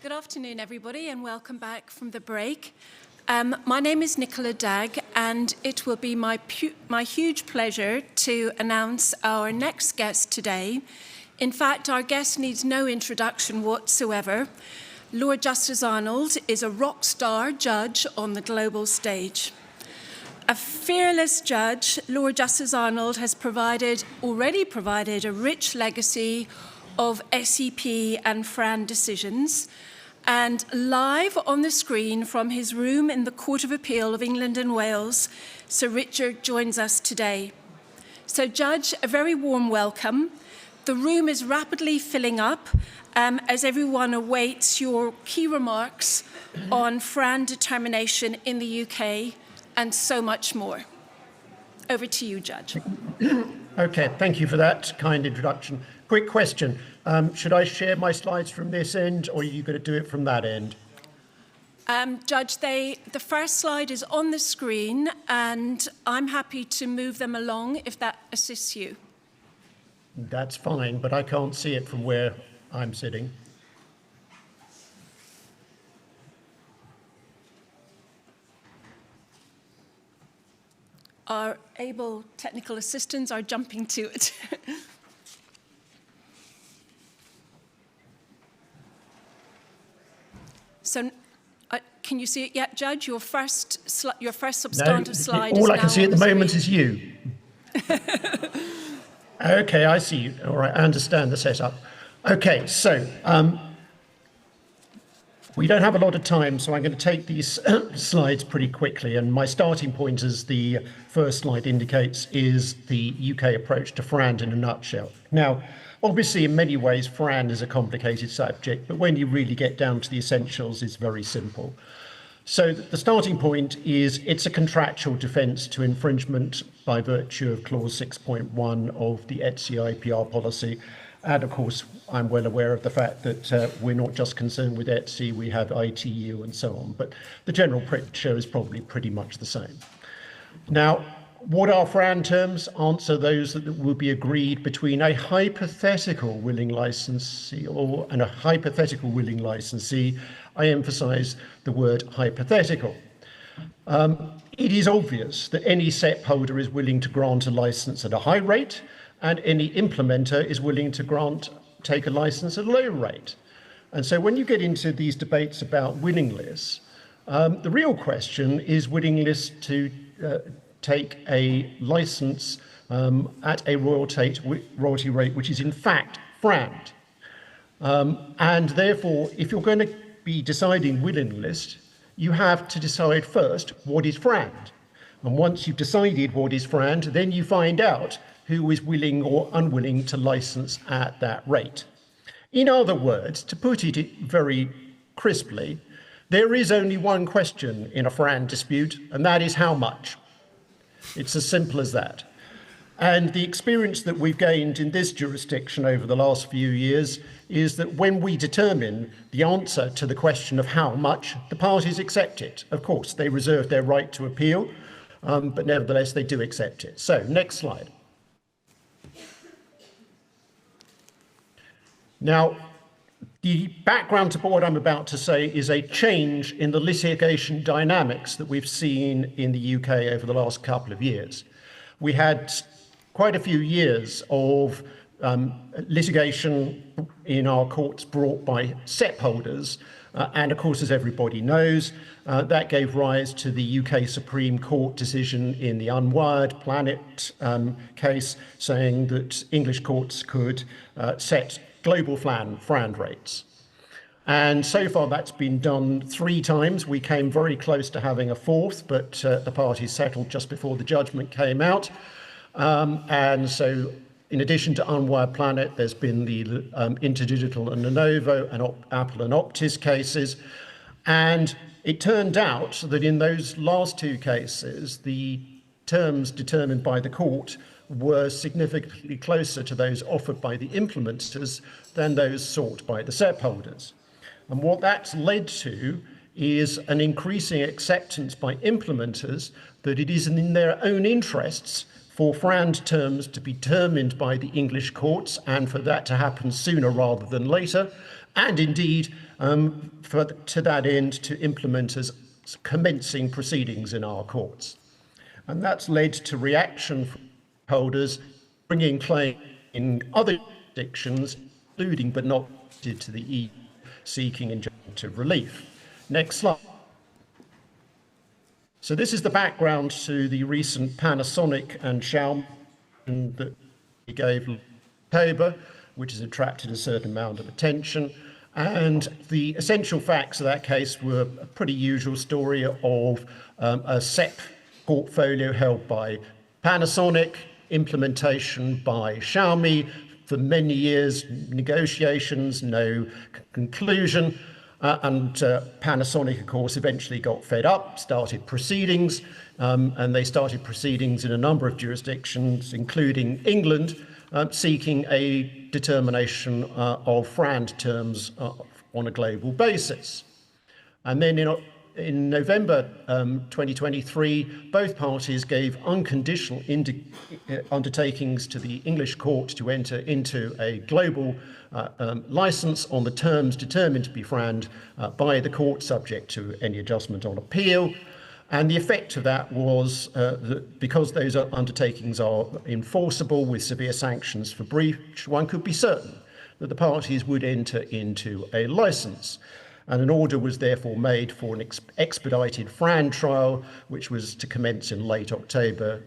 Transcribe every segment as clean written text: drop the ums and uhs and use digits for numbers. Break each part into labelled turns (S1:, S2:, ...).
S1: Good afternoon, everybody, and welcome back from the break. My name is Nicola Dagg, and it will be my huge pleasure to announce our next guest today. In fact, our guest needs no introduction whatsoever. Lord Justice Arnold is a rock star judge on the global stage. A fearless judge, Lord Justice Arnold has already provided a rich legacy of SEP and FRAND decisions, and live on the screen from his room in the Court of Appeal of England and Wales, Sir Richard joins us today. So, Judge, a very warm welcome. The room is rapidly filling up as everyone awaits your key remarks on FRAND determination in the UK and so much more. Over to you, Judge.
S2: Okay, thank you for that kind introduction. Quick question. Should I share my slides from this end, or are you going to do it from that end?
S1: Judge, the first slide is on the screen, and I'm happy to move them along if that assists you.
S2: That's fine, but I can't see it from where I'm sitting.
S1: Our able technical assistants are jumping to it. So, can you see it yet, Judge? Your first substantive slide is now.
S2: All I can see at the moment is you. Okay, I see you. All right, I understand the setup. Okay, so we don't have a lot of time, so I'm going to take these slides pretty quickly. And my starting point, as the first slide indicates, is the UK approach to FRAND in a nutshell. Now, obviously, in many ways, FRAND is a complicated subject, but when you really get down to the essentials, it's very simple. So the starting point is it's a contractual defence to infringement by virtue of Clause 6.1 of the ETSI IPR policy. And of course, I'm well aware of the fact that we're not just concerned with ETSI, we have ITU and so on, but the general picture is probably pretty much the same. Now, what are FRAND terms? Answer those that will be agreed between a hypothetical willing licensee and a hypothetical willing licensee. I emphasise the word hypothetical. It is obvious that any SEP holder is willing to grant a licence at a high rate, and any implementer is willing to take a licence at a low rate. And so when you get into these debates about willingness, the real question is willingness to take a licence at a royalty rate which is in fact FRAND. And therefore, if you're going to be deciding willingness, you have to decide first what is FRAND. And once you've decided what is FRAND, then you find out who is willing or unwilling to license at that rate. In other words, to put it very crisply, there is only one question in a FRAND dispute, and that is how much. It's as simple as that. And the experience that we've gained in this jurisdiction over the last few years is that when we determine the answer to the question of how much, the parties accept it. Of course, they reserve their right to appeal, but nevertheless, they do accept it. So, next slide. Now, the background to what I'm about to say is a change in the litigation dynamics that we've seen in the UK over the last couple of years. We had quite a few years of litigation in our courts brought by SEP holders, and of course, as everybody knows, that gave rise to the UK Supreme Court decision in the Unwired Planet case, saying that English courts could set global FRAND rates. And so far that's been done 3 times. We came very close to having a 4th, but the parties settled just before the judgment came out. And so in addition to Unwired Planet, there's been the Interdigital and Lenovo and Apple and Optis cases. And it turned out that in those last 2 cases, the terms determined by the court were significantly closer to those offered by the implementers than those sought by the SEP holders. And what that's led to is an increasing acceptance by implementers that it is in their own interests for FRAND terms to be determined by the English courts and for that to happen sooner rather than later, and indeed to that end to implement as commencing proceedings in our courts. And that's led to reaction from holders bringing claim in other jurisdictions, including but not limited to the EU, seeking injunctive relief. Next slide. So this is the background to the recent Panasonic and Xiaomi that we gave in October, which has attracted a certain amount of attention. And the essential facts of that case were a pretty usual story of a SEP portfolio held by Panasonic, implementation by Xiaomi for many years, negotiations, no conclusion. And Panasonic, of course, eventually got fed up, started proceedings, and they started proceedings in a number of jurisdictions, including England, seeking a determination of FRAND terms on a global basis. And then in November 2023, both parties gave unconditional undertakings to the English court to enter into a global license on the terms determined to be FRAND by the court, subject to any adjustment on appeal. And the effect of that was that because those undertakings are enforceable with severe sanctions for breach, one could be certain that the parties would enter into a license. And an order was therefore made for an expedited FRAND trial, which was to commence in late October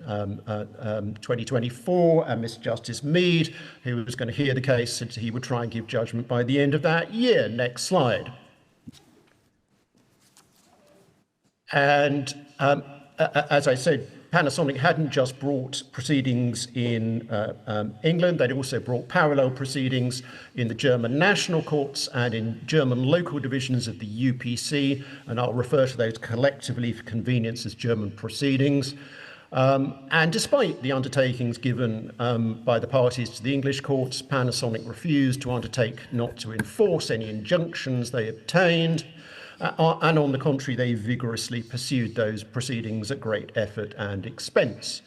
S2: 2024. And Mr. Justice Mead, who was going to hear the case, said he would try and give judgment by the end of that year. Next slide. And as I said, Panasonic hadn't just brought proceedings in England, they'd also brought parallel proceedings in the German national courts and in German local divisions of the UPC, and I'll refer to those collectively for convenience as German proceedings. And despite the undertakings given by the parties to the English courts, Panasonic refused to undertake not to enforce any injunctions they obtained. And on the contrary, they vigorously pursued those proceedings at great effort and expense.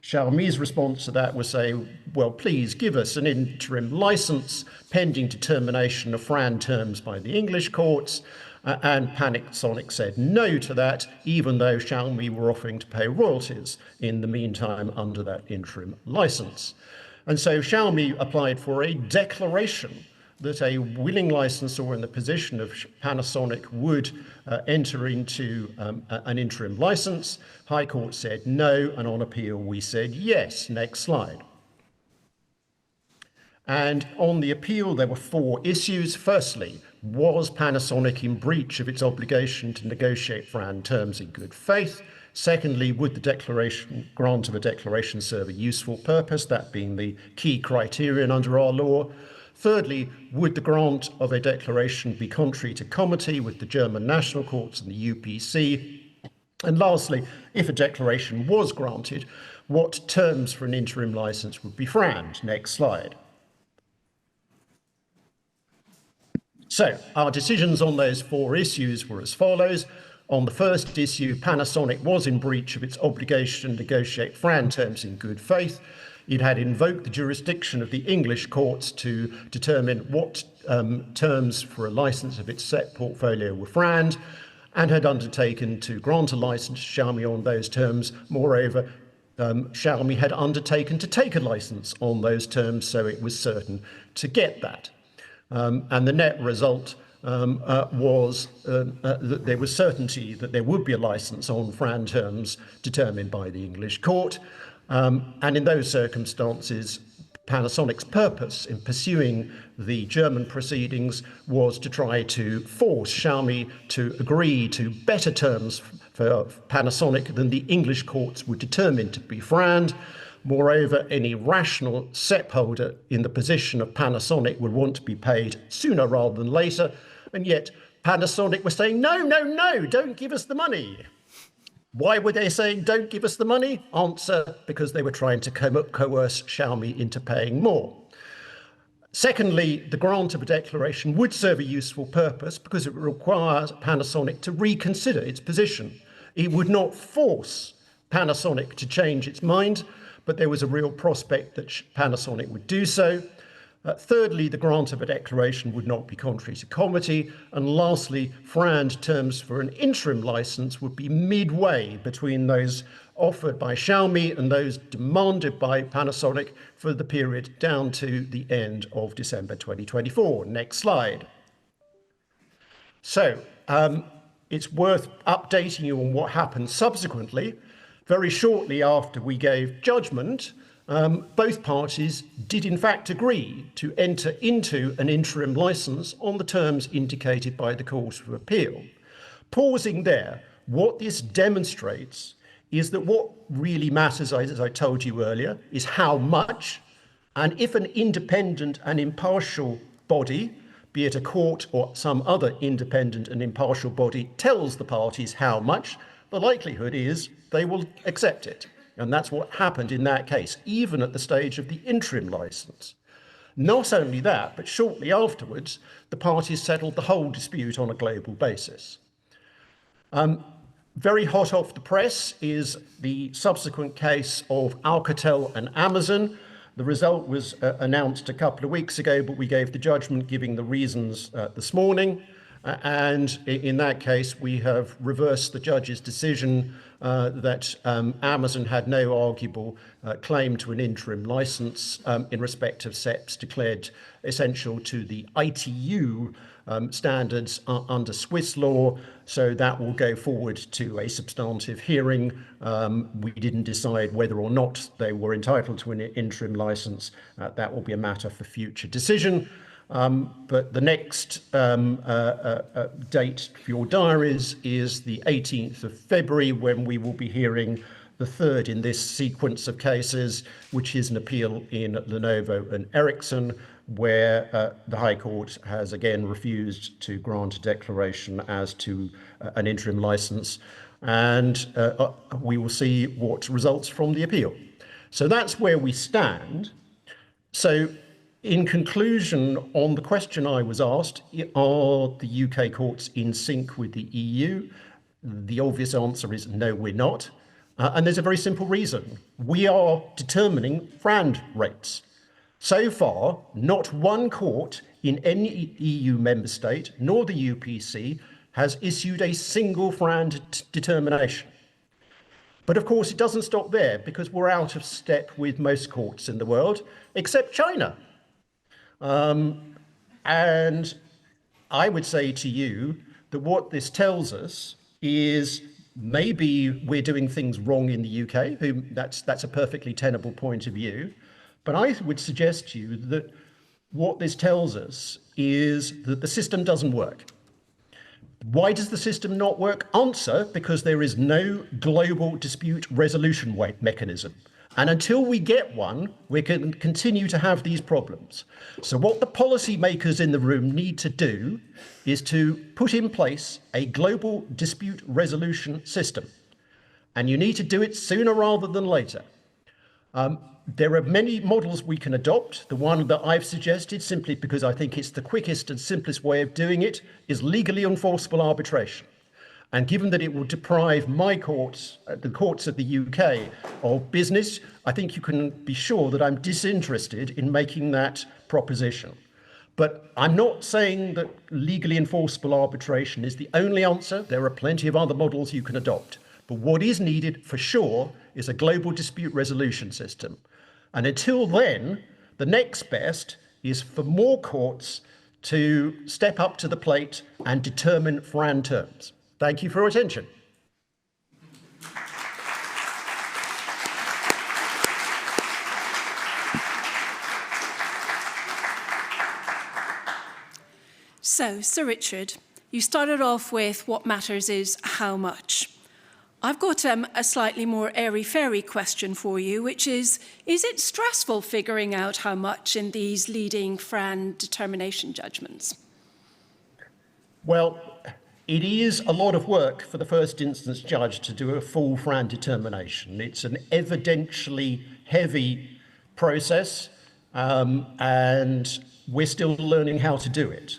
S2: Xiaomi's response to that was saying, well, please give us an interim license pending determination of FRAND terms by the English courts. And Panasonic said no to that, even though Xiaomi were offering to pay royalties in the meantime under that interim license. And so Xiaomi applied for a declaration that a willing licensor in the position of Panasonic would enter into an interim license. High Court said no, and on appeal we said yes. Next slide. And on the appeal, there were 4 issues. Firstly, was Panasonic in breach of its obligation to negotiate FRAND terms in good faith? Secondly, would the grant of a declaration serve a useful purpose, that being the key criterion under our law? Thirdly, would the grant of a declaration be contrary to comity with the German national courts and the UPC? And lastly, if a declaration was granted, what terms for an interim license would be FRAND? Next slide. So our decisions on those 4 issues were as follows. On the first issue, Panasonic was in breach of its obligation to negotiate FRAND terms in good faith. It had invoked the jurisdiction of the English courts to determine what terms for a license of its SEP portfolio were FRAND, and had undertaken to grant a license to Xiaomi on those terms. Moreover, Xiaomi had undertaken to take a license on those terms, so it was certain to get that. And the net result was that there was certainty that there would be a license on FRAND terms determined by the English court. And in those circumstances, Panasonic's purpose in pursuing the German proceedings was to try to force Xiaomi to agree to better terms for Panasonic than the English courts were determined to be FRAND. Moreover, any rational SEP holder in the position of Panasonic would want to be paid sooner rather than later, and yet Panasonic was saying, no, no, no, don't give us the money. Why were they saying, don't give us the money? Answer, because they were trying to coerce Xiaomi into paying more. Secondly, the grant of a declaration would serve a useful purpose because it requires Panasonic to reconsider its position. It would not force Panasonic to change its mind, but there was a real prospect that Panasonic would do so. Thirdly, the grant of a declaration would not be contrary to comity. And lastly, FRAND terms for an interim license would be midway between those offered by Xiaomi and those demanded by Panasonic for the period down to the end of December 2024. Next slide. So it's worth updating you on what happened subsequently. Very shortly after we gave judgment, both parties did in fact agree to enter into an interim license on the terms indicated by the Court of Appeal. Pausing there, what this demonstrates is that what really matters, as I told you earlier, is how much, and if an independent and impartial body, be it a court or some other independent and impartial body, tells the parties how much, the likelihood is they will accept it. And that's what happened in that case, even at the stage of the interim license. Not only that, but shortly afterwards, the parties settled the whole dispute on a global basis. Very hot off the press is the subsequent case of Alcatel and Amazon. The result was announced a couple of weeks ago, but we gave the judgment giving the reasons this morning. And in that case, we have reversed the judge's decision that Amazon had no arguable claim to an interim license in respect of SEPs declared essential to the ITU standards under Swiss law. So that will go forward to a substantive hearing. We didn't decide whether or not they were entitled to an interim license. That will be a matter for future decision. But the next date for your diaries is the 18th of February, when we will be hearing the third in this sequence of cases, which is an appeal in Lenovo and Ericsson, where the High Court has again refused to grant a declaration as to an interim license. And we will see what results from the appeal. So that's where we stand. So in conclusion, on the question I was asked, are the UK courts in sync with the EU? The obvious answer is no, we're not. And there's a very simple reason. We are determining FRAND rates. So far, not one court in any EU member state, nor the UPC, has issued a single FRAND determination. But of course, it doesn't stop there, because we're out of step with most courts in the world, except China. And I would say to you that what this tells us is maybe we're doing things wrong in the UK. That's a perfectly tenable point of view. But I would suggest to you that what this tells us is that the system doesn't work. Why does the system not work? Answer, because there is no global dispute resolution mechanism. And until we get one, we can continue to have these problems. So what the policymakers in the room need to do is to put in place a global dispute resolution system. And you need to do it sooner rather than later. There are many models we can adopt. The one that I've suggested, simply because I think it's the quickest and simplest way of doing it, is legally enforceable arbitration. And given that it will deprive my courts, the courts of the UK, of business, I think you can be sure that I'm disinterested in making that proposition. But I'm not saying that legally enforceable arbitration is the only answer. There are plenty of other models you can adopt. But what is needed for sure is a global dispute resolution system. And until then, the next best is for more courts to step up to the plate and determine FRAND terms. Thank you for your attention.
S1: So, Sir Richard, you started off with what matters is how much. I've got a slightly more airy-fairy question for you, which is it stressful figuring out how much in these leading FRAND determination judgments?
S2: Well, it is a lot of work for the first instance judge to do a full FRAND determination. It's an evidentially heavy process, and we're still learning how to do it.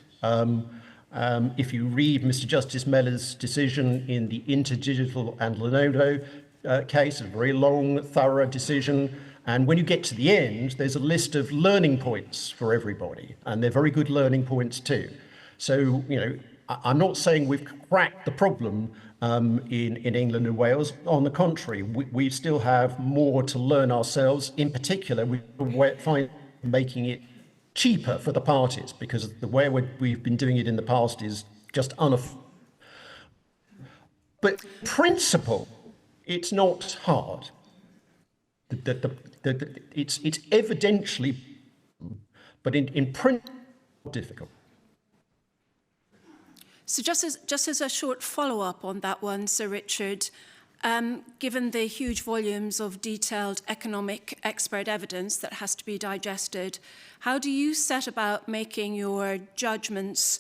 S2: If you read Mr. Justice Mellor's decision in the Interdigital and Lenovo case, a very long, thorough decision, And when you get to the end, there's a list of learning points for everybody, and they're very good learning points too. So, I'm not saying we've cracked the problem in England and Wales. On the contrary, we still have more to learn ourselves. In particular, we find making it cheaper for the parties, because the way we've been doing it in the past is just unaffordable. But in principle, it's not hard. It's evidentially, but in principle, difficult.
S1: So just as a short follow-up on that one, Sir Richard, given the huge volumes of detailed economic expert evidence that has to be digested, how do you set about making your judgments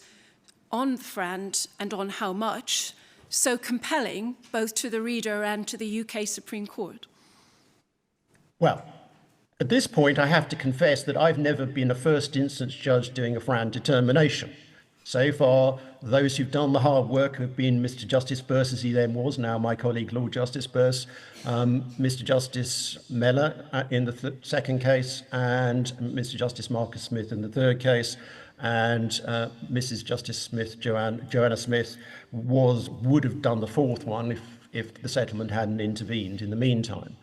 S1: on FRAND and on how much so compelling both to the reader and to the UK Supreme Court?
S2: Well, at this point, I have to confess that I've never been a first instance judge doing a FRAND determination. So far, those who've done the hard work have been Mr. Justice Burse, as he then was, now my colleague Lord Justice Burse, Mr. Justice Mellor in the second case, and Mr. Justice Marcus Smith in the third case, and Mrs. Justice Smith, Joanna Smith, would have done the fourth one if the settlement hadn't intervened in the meantime.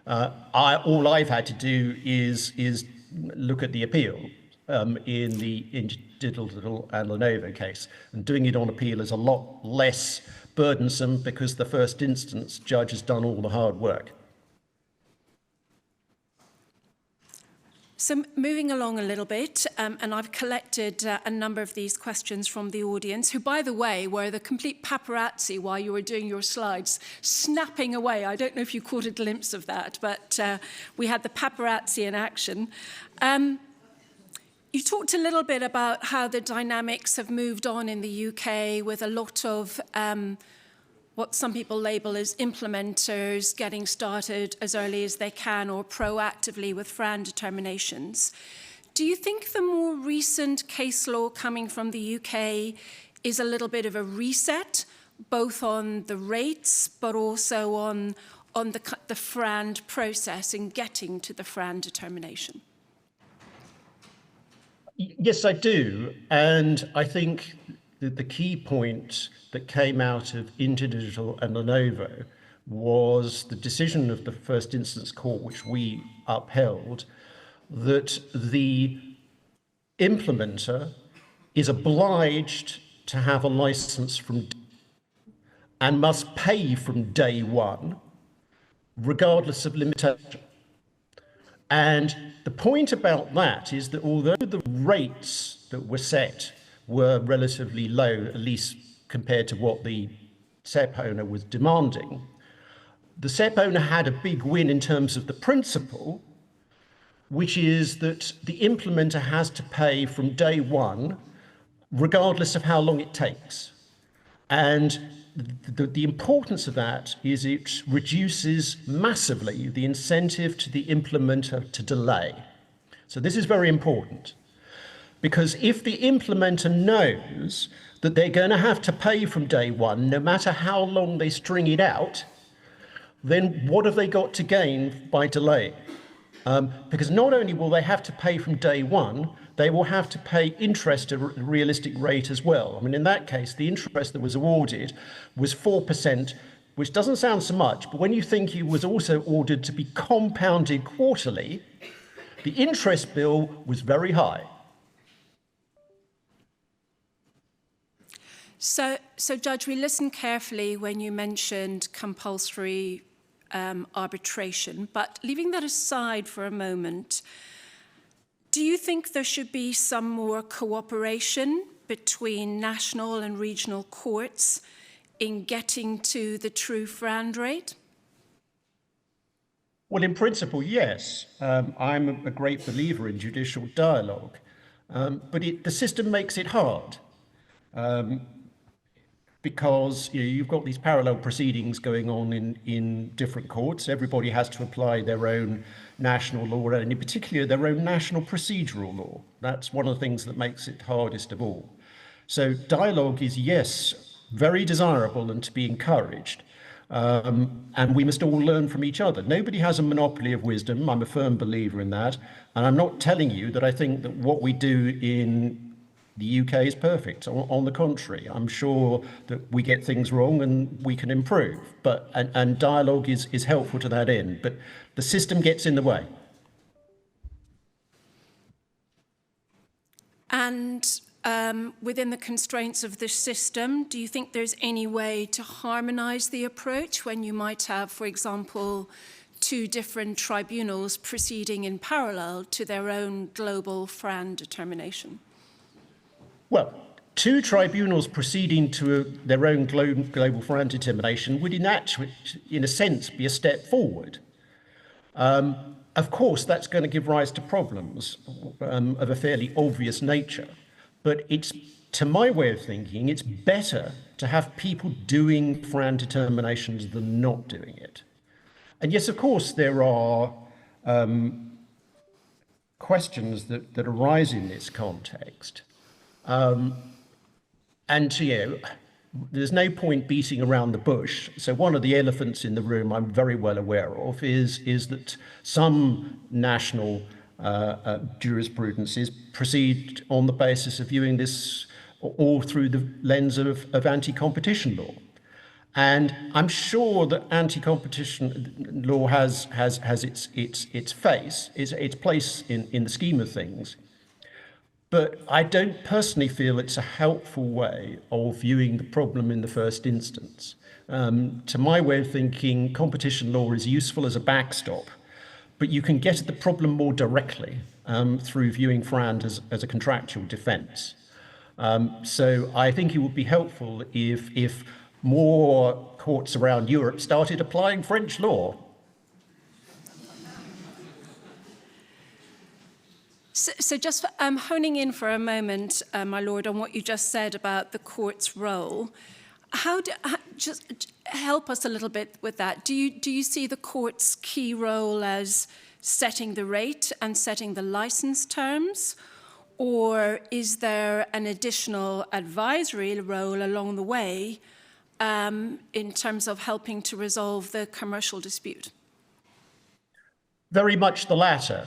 S2: All I've had to do is look at the appeal in the Diddle and Lenovo case, and doing it on appeal is a lot less burdensome because the first instance judge has done all the hard work.
S1: So moving along a little bit, and I've collected a number of these questions from the audience, who, by the way, were the complete paparazzi while you were doing your slides, snapping away. I don't know if you caught a glimpse of that, but we had the paparazzi in action. You talked a little bit about how the dynamics have moved on in the UK with a lot of what some people label as implementers getting started as early as they can or proactively with FRAND determinations. Do you think the more recent case law coming from the UK is a little bit of a reset, both on the rates but also on the FRAND process in getting to the FRAND determination?
S2: Yes, I do. And I think that the key point that came out of Interdigital and Lenovo was the decision of the first instance court, which we upheld, that the implementer is obliged to have a license from and must pay from day one, regardless of limitation. And the point about that is that although the rates that were set were relatively low, at least compared to what the SEP owner was demanding, the SEP owner had a big win in terms of the principle, which is that the implementer has to pay from day one, regardless of how long it takes. And the importance of that is it reduces massively the incentive to the implementer to delay. So this is very important, because if the implementer knows that they're going to have to pay from day one, no matter how long they string it out, then what have they got to gain by delaying? Because not only will they have to pay from day one, they will have to pay interest at a realistic rate as well. I mean, in that case, the interest that was awarded was 4%, which doesn't sound so much, but when you think it was also ordered to be compounded quarterly, the interest bill was very high.
S1: So Judge, we listened carefully when you mentioned compulsory arbitration, but leaving that aside for a moment, do you think there should be some more cooperation between national and regional courts in getting to the true FRAND rate?
S2: Well, in principle, yes. I'm a great believer in judicial dialogue, but the system makes it hard. Because you've got these parallel proceedings going on in different courts. Everybody has to apply their own national law, and in particular their own national procedural law. That's one of the things that makes it hardest of all. So dialogue is, yes, very desirable and to be encouraged, And we must all learn from each other. Nobody has a monopoly of wisdom. I'm a firm believer in that. And I'm not telling you that I think that what we do in the UK is perfect. On the contrary, I'm sure that we get things wrong and we can improve. And dialogue is helpful to that end. But the system gets in the way.
S1: And within the constraints of the system, do you think there's any way to harmonise the approach when you might have, for example, two different tribunals proceeding in parallel to their own global FRAND determination?
S2: Well, two tribunals proceeding to their own global FRAND determination would in a sense, be a step forward. Of course, that's going to give rise to problems of a fairly obvious nature. But it's, to my way of thinking, it's better to have people doing FRAND determinations than not doing it. And yes, of course, there are questions that arise in this context. And, you know, there's no point beating around the bush. So one of the elephants in the room I'm very well aware of is that some national jurisprudences proceed on the basis of viewing this all through the lens of anti-competition law. And I'm sure that anti-competition law has its place in the scheme of things. But I don't personally feel it's a helpful way of viewing the problem in the first instance. To my way of thinking, competition law is useful as a backstop, but you can get at the problem more directly through viewing FRAND as a contractual defence. So I think it would be helpful if more courts around Europe started applying French law.
S1: So just honing in for a moment, my lord, on what you just said about the court's role, just help us a little bit with that. Do you see the court's key role as setting the rate and setting the license terms, or is there an additional advisory role along the way in terms of helping to resolve the commercial dispute?
S2: Very much the latter.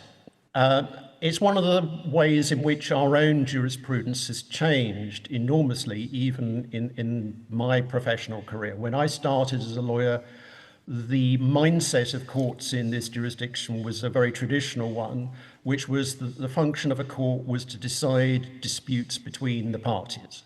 S2: It's one of the ways in which our own jurisprudence has changed enormously, even in my professional career. When I started as a lawyer, the mindset of courts in this jurisdiction was a very traditional one, which was the function of a court was to decide disputes between the parties.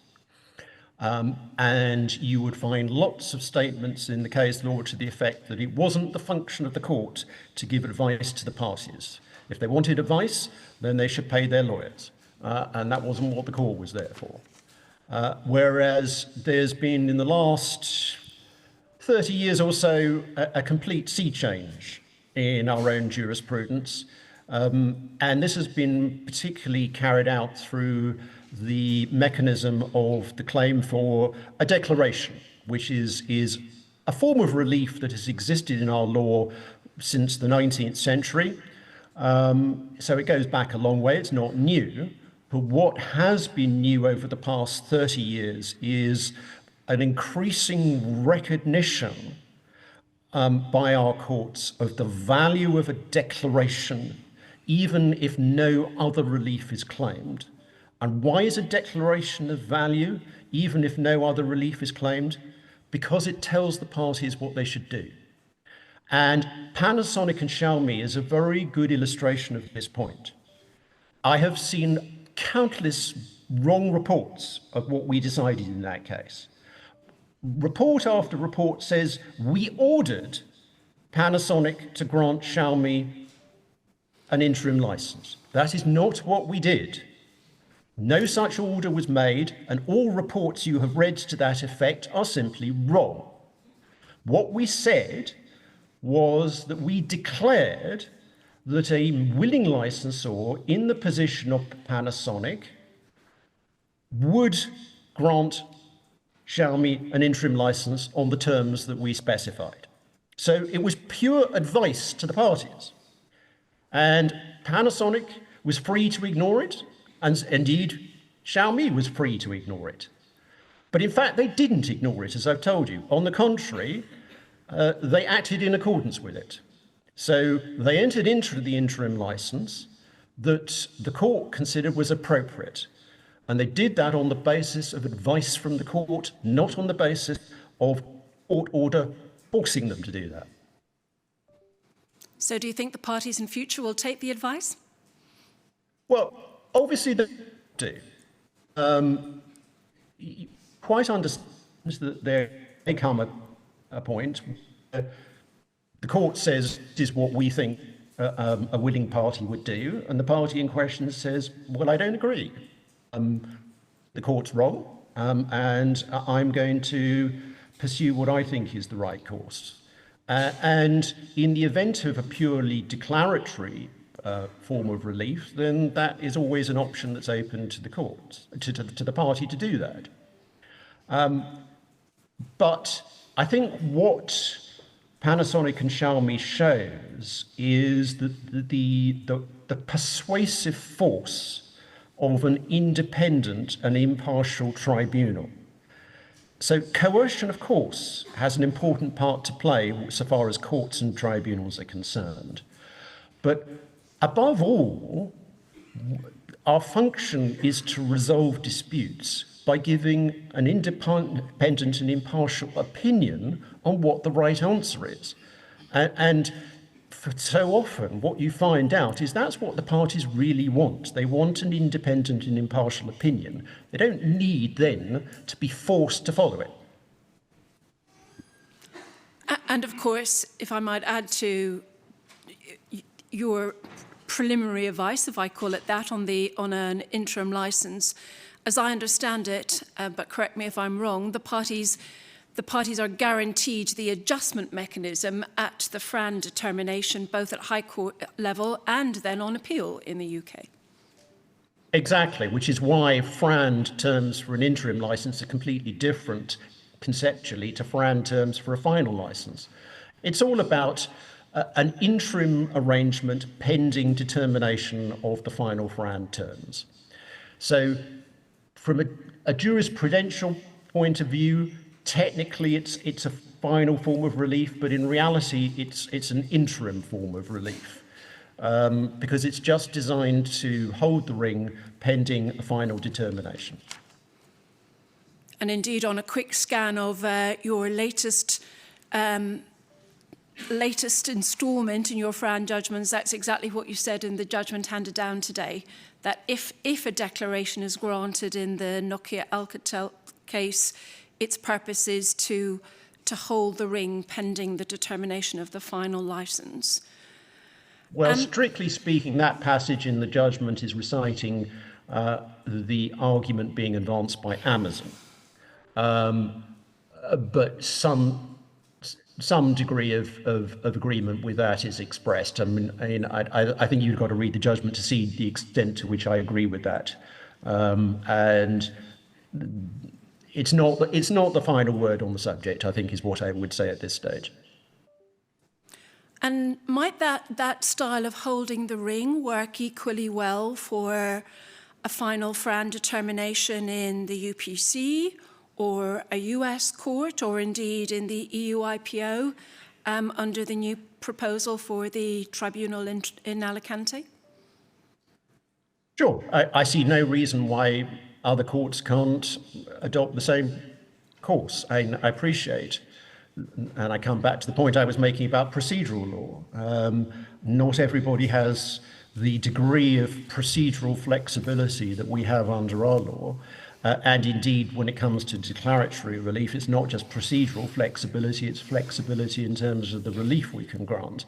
S2: And you would find lots of statements in the case law to the effect that it wasn't the function of the court to give advice to the parties. If they wanted advice, then they should pay their lawyers. And that wasn't what the court was there for. Whereas there's been, in the last 30 years or so, a complete sea change in our own jurisprudence. And this has been particularly carried out through the mechanism of the claim for a declaration, which is a form of relief that has existed in our law since the 19th century. So it goes back a long way, it's not new, but what has been new over the past 30 years is an increasing recognition by our courts of the value of a declaration, even if no other relief is claimed. And why is a declaration of value, even if no other relief is claimed? Because it tells the parties what they should do. And Panasonic and Xiaomi is a very good illustration of this point. I have seen countless wrong reports of what we decided in that case. Report after report says we ordered Panasonic to grant Xiaomi an interim license. That is not what we did. No such order was made, and all reports you have read to that effect are simply wrong. What we said was that we declared that a willing licensor in the position of Panasonic would grant Xiaomi an interim license on the terms that we specified. So it was pure advice to the parties. And Panasonic was free to ignore it, and indeed Xiaomi was free to ignore it. But in fact, they didn't ignore it, as I've told you. On the contrary, they acted in accordance with it. So they entered into the interim license that the court considered was appropriate. And they did that on the basis of advice from the court, not on the basis of court order forcing them to do that.
S1: So do you think the parties in future will take the advice?
S2: Well, obviously they do. Quite understand that there may come a point where the court says this is what we think a willing party would do, and the party in question says, well, I don't agree. The court's wrong, and I'm going to pursue what I think is the right course. And in the event of a purely declaratory form of relief, then that is always an option that's open to the court, to the party to do that. But I think what Panasonic and Xiaomi shows is that the persuasive force of an independent and impartial tribunal. So coercion, of course, has an important part to play so far as courts and tribunals are concerned. But above all, our function is to resolve disputes by giving an independent and impartial opinion on what the right answer is. And so often what you find out is that's what the parties really want. They want an independent and impartial opinion. They don't need then to be forced to follow it.
S1: And of course, if I might add to your preliminary advice, if I call it that, on an interim license, as I understand it, but correct me if I'm wrong, the parties are guaranteed the adjustment mechanism at the FRAND determination, both at High Court level and then on appeal in the UK.
S2: Exactly, which is why FRAND terms for an interim license are completely different conceptually to FRAND terms for a final license. It's all about an interim arrangement pending determination of the final FRAND terms. So from a jurisprudential point of view, technically it's a final form of relief, but in reality it's an interim form of relief because it's just designed to hold the ring pending a final determination.
S1: And indeed, on a quick scan of your latest instalment in your FRAND judgments, that's exactly what you said in the judgment handed down today, that if a declaration is granted in the Nokia Alcatel case, its purpose is to hold the ring pending the determination of the final license.
S2: Well, strictly speaking, that passage in the judgment is reciting the argument being advanced by Amazon. But some degree of agreement with that is expressed. I think you've got to read the judgment to see the extent to which I agree with that. And it's not the final word on the subject, I think, is what I would say at this stage.
S1: And might that style of holding the ring work equally well for a final FRAND determination in the UPC or a US court, or indeed in the EU IPO under the new proposal for the tribunal in Alicante?
S2: Sure. I see no reason why other courts can't adopt the same course. I appreciate, and I come back to the point I was making about procedural law. Not everybody has the degree of procedural flexibility that we have under our law. And indeed, when it comes to declaratory relief, it's not just procedural flexibility, it's flexibility in terms of the relief we can grant.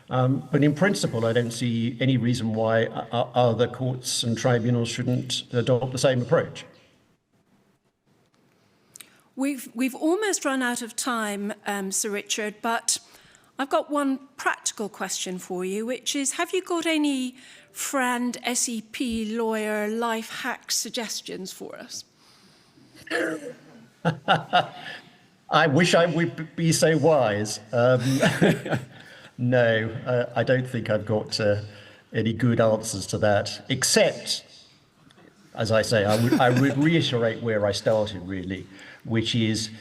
S2: But in principle, I don't see any reason why other courts and tribunals shouldn't adopt the same approach.
S1: We've almost run out of time, Sir Richard, but I've got one practical question for you, which is, have you got any FRAND SEP lawyer life hack suggestions for us?
S2: I wish I would be so wise. No, I don't think I've got any good answers to that, except, as I say, I would reiterate where I started, really, which is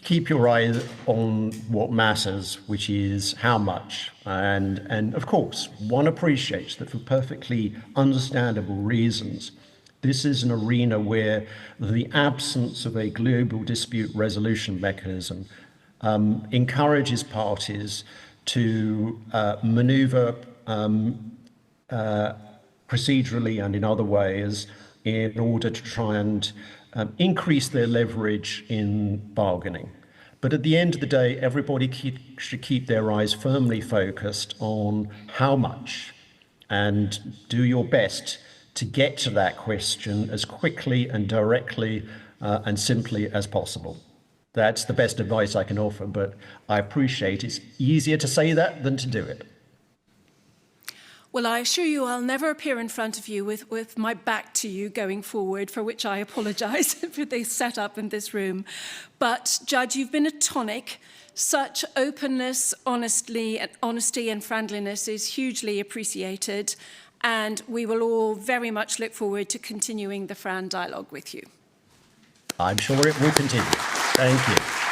S2: keep your eye on what matters, which is how much. And of course, one appreciates that for perfectly understandable reasons, this is an arena where the absence of a global dispute resolution mechanism encourages parties to maneuver procedurally and in other ways in order to try and increase their leverage in bargaining. But at the end of the day, everybody should keep their eyes firmly focused on how much, and do your best to get to that question as quickly and directly and simply as possible. That's the best advice I can offer, but I appreciate it's easier to say that than to do it.
S1: Well, I assure you I'll never appear in front of you with my back to you going forward, for which I apologise for the setup in this room. But, Judge, you've been a tonic. Such openness, honesty and friendliness is hugely appreciated, and we will all very much look forward to continuing the FRAND dialogue with you.
S2: I'm sure it will continue. Thank you.